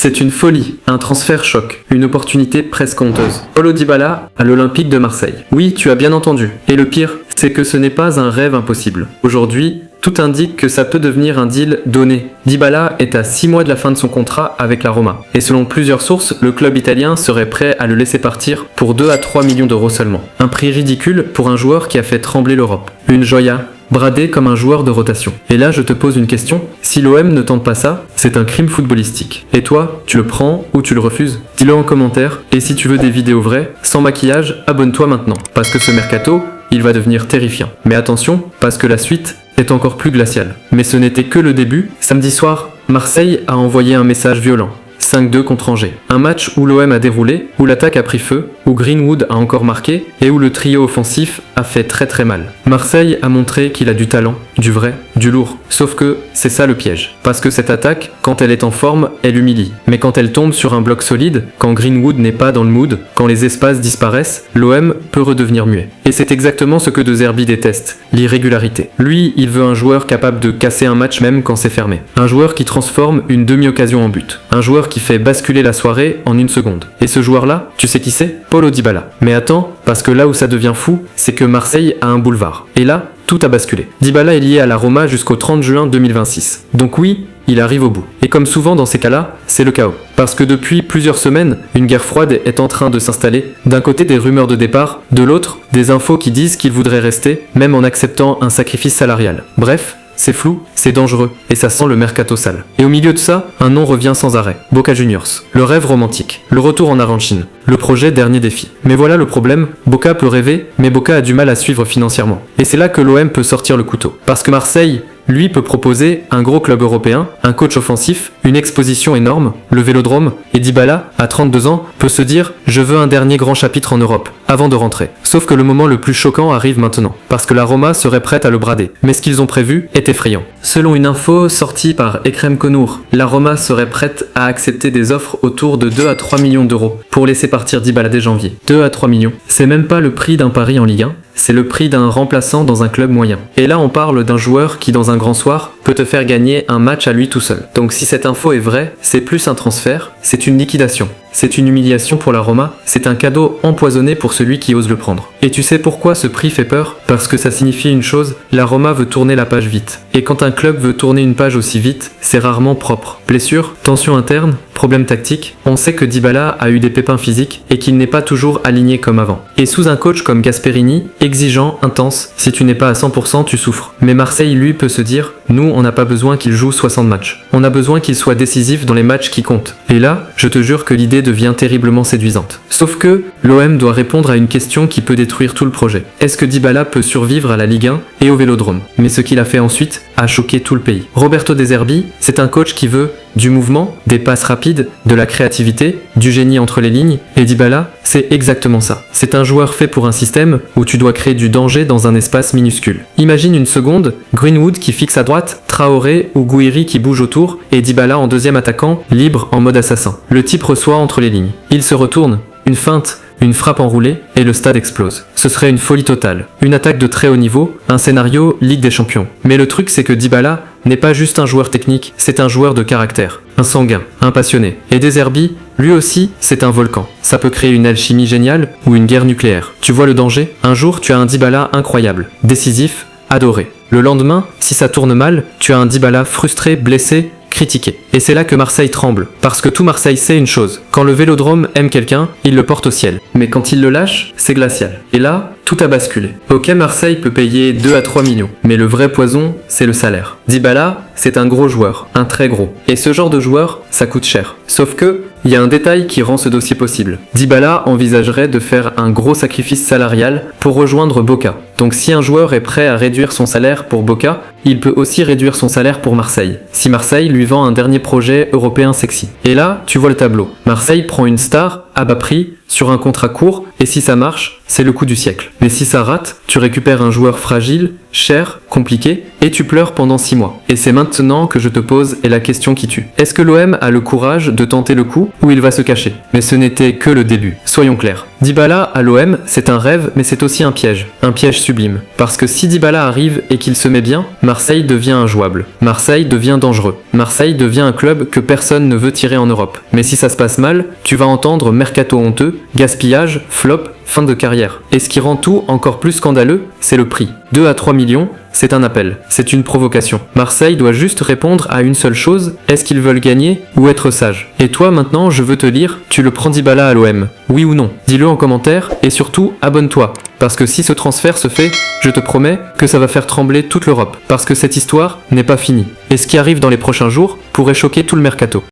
C'est une folie, un transfert choc, une opportunité presque honteuse. Paulo Dybala à l'Olympique de Marseille. Oui, tu as bien entendu. Et le pire, c'est que ce n'est pas un rêve impossible. Aujourd'hui, tout indique que ça peut devenir un deal donné. Dybala est à 6 mois de la fin de son contrat avec la Roma. Et selon plusieurs sources, le club italien serait prêt à le laisser partir pour 2 à 3 millions d'euros seulement. Un prix ridicule pour un joueur qui a fait trembler l'Europe. Une joya, bradé comme un joueur de rotation. Et là, je te pose une question. Si l'OM ne tente pas ça, c'est un crime footballistique. Et toi, tu le prends ou tu le refuses? Dis-le en commentaire. Et si tu veux des vidéos vraies, sans maquillage, abonne-toi maintenant. Parce que ce mercato, il va devenir terrifiant. Mais attention, parce que la suite est encore plus glaciale. Mais ce n'était que le début. Samedi soir, Marseille a envoyé un message violent. 5-2 contre Angers. Un match où l'OM a déroulé, où l'attaque a pris feu, où Greenwood a encore marqué et où le trio offensif a fait très mal. Marseille a montré qu'il a du talent, du vrai, du lourd. Sauf que c'est ça le piège. Parce que cette attaque, quand elle est en forme, elle humilie. Mais quand elle tombe sur un bloc solide, quand Greenwood n'est pas dans le mood, quand les espaces disparaissent, l'OM peut redevenir muet. Et c'est exactement ce que De Zerbi déteste, l'irrégularité. Lui, il veut un joueur capable de casser un match même quand c'est fermé. Un joueur qui transforme une demi-occasion en but. Un joueur qui fait basculer la soirée en 1 seconde. Et ce joueur-là, tu sais qui c'est? Paulo Dybala. Mais attends, parce que là où ça devient fou, c'est que Marseille a un boulevard. Et là, tout a basculé. Dybala est lié à la Roma jusqu'au 30 juin 2026. Donc oui, il arrive au bout. Et comme souvent dans ces cas-là, c'est le chaos. Parce que depuis plusieurs semaines, une guerre froide est en train de s'installer. D'un côté des rumeurs de départ, de l'autre, des infos qui disent qu'il voudrait rester, même en acceptant un sacrifice salarial. Bref, c'est flou, c'est dangereux, et ça sent le mercato sale. Et au milieu de ça, un nom revient sans arrêt. Boca Juniors. Le rêve romantique. Le retour en Argentine. Le projet dernier défi. Mais voilà le problème, Boca peut rêver, mais Boca a du mal à suivre financièrement. Et c'est là que l'OM peut sortir le couteau. Parce que Marseille, lui, peut proposer un gros club européen, un coach offensif, une exposition énorme, le Vélodrome, et Dybala, à 32 ans, peut se dire « Je veux un dernier grand chapitre en Europe », avant de rentrer. Sauf que le moment le plus choquant arrive maintenant, parce que la Roma serait prête à le brader. Mais ce qu'ils ont prévu est effrayant. Selon une info sortie par Ekrem Konour, la Roma serait prête à accepter des offres autour de 2 à 3 millions d'euros pour laisser partir Dybala dès janvier. 2 à 3 millions. C'est même pas le prix d'un pari en Ligue 1, c'est le prix d'un remplaçant dans un club moyen. Et là on parle d'un joueur qui dans un grand soir peut te faire gagner un match à lui tout seul. Donc si cette info est vraie, c'est plus un transfert, c'est une liquidation. C'est une humiliation pour la Roma, c'est un cadeau empoisonné pour celui qui ose le prendre. Et tu sais pourquoi ce prix fait peur? Parce que ça signifie une chose, la Roma veut tourner la page vite. Et quand un club veut tourner une page aussi vite, c'est rarement propre. Blessure, tension interne, problème tactique, on sait que Dybala a eu des pépins physiques et qu'il n'est pas toujours aligné comme avant. Et sous un coach comme Gasperini, exigeant, intense, si tu n'es pas à 100%, tu souffres. Mais Marseille, lui, peut se dire, nous, on n'a pas besoin qu'il joue 60 matchs. On a besoin qu'il soit décisif dans les matchs qui comptent. Et là, je te jure que l'idée devient terriblement séduisante. Sauf que l'OM doit répondre à une question qui peut détruire tout le projet. Est-ce que Dybala peut survivre à la Ligue 1 et au Vélodrome? Mais ce qu'il a fait ensuite a choqué tout le pays. Roberto De Zerbi, c'est un coach qui veut du mouvement, des passes rapides, de la créativité, du génie entre les lignes, et Dybala, c'est exactement ça. C'est un joueur fait pour un système où tu dois créer du danger dans un espace minuscule. Imagine une seconde, Greenwood qui fixe à droite, Traoré ou Gouiri qui bouge autour, et Dybala en deuxième attaquant, libre en mode assassin. Le type reçoit entre les lignes. Il se retourne, une feinte, une frappe enroulée, et le stade explose. Ce serait une folie totale. Une attaque de très haut niveau, un scénario Ligue des Champions. Mais le truc c'est que Dybala n'est pas juste un joueur technique, c'est un joueur de caractère, un sanguin, un passionné. Et De Zerbi, lui aussi, c'est un volcan. Ça peut créer une alchimie géniale ou une guerre nucléaire. Tu vois le danger? Un jour, tu as un Dybala incroyable, décisif, adoré. Le lendemain, si ça tourne mal, tu as un Dybala frustré, blessé, critiqué. Et c'est là que Marseille tremble, parce que tout Marseille sait une chose, quand le Vélodrome aime quelqu'un, il le porte au ciel. Mais quand il le lâche, c'est glacial. Et là, tout a basculé. Ok, Marseille peut payer 2 à 3 millions, mais le vrai poison, c'est le salaire. Dybala, c'est un gros joueur, un très gros. Et ce genre de joueur, ça coûte cher. Sauf que, il y a un détail qui rend ce dossier possible. Dybala envisagerait de faire un gros sacrifice salarial pour rejoindre Boca. Donc si un joueur est prêt à réduire son salaire pour Boca, il peut aussi réduire son salaire pour Marseille, si Marseille lui vend un dernier projet européen sexy. Et là, tu vois le tableau. Marseille prend une star à bas prix, sur un contrat court, et si ça marche, c'est le coup du siècle. Mais si ça rate, tu récupères un joueur fragile, cher, compliqué, et tu pleures pendant 6 6 mois. Et c'est maintenant que je te pose la question qui tue. Est-ce que l'OM a le courage de tenter le coup ou il va se cacher? Mais ce n'était que le début, soyons clairs. Dybala à l'OM, c'est un rêve, mais c'est aussi un piège sublime. Parce que si Dybala arrive et qu'il se met bien, Marseille devient injouable. Marseille devient dangereux. Marseille devient un club que personne ne veut tirer en Europe. Mais si ça se passe mal, tu vas entendre mercato honteux, gaspillage, flop, fin de carrière. Et ce qui rend tout encore plus scandaleux, c'est le prix. 2 à 3 millions, c'est un appel, c'est une provocation. Marseille doit juste répondre à une seule chose, est-ce qu'ils veulent gagner ou être sages? Et toi maintenant, je veux te lire, tu le prends Dybala à l'OM, oui ou non? Dis-le en commentaire et surtout, abonne-toi. Parce que si ce transfert se fait, je te promets que ça va faire trembler toute l'Europe. Parce que cette histoire n'est pas finie. Et ce qui arrive dans les prochains jours pourrait choquer tout le mercato.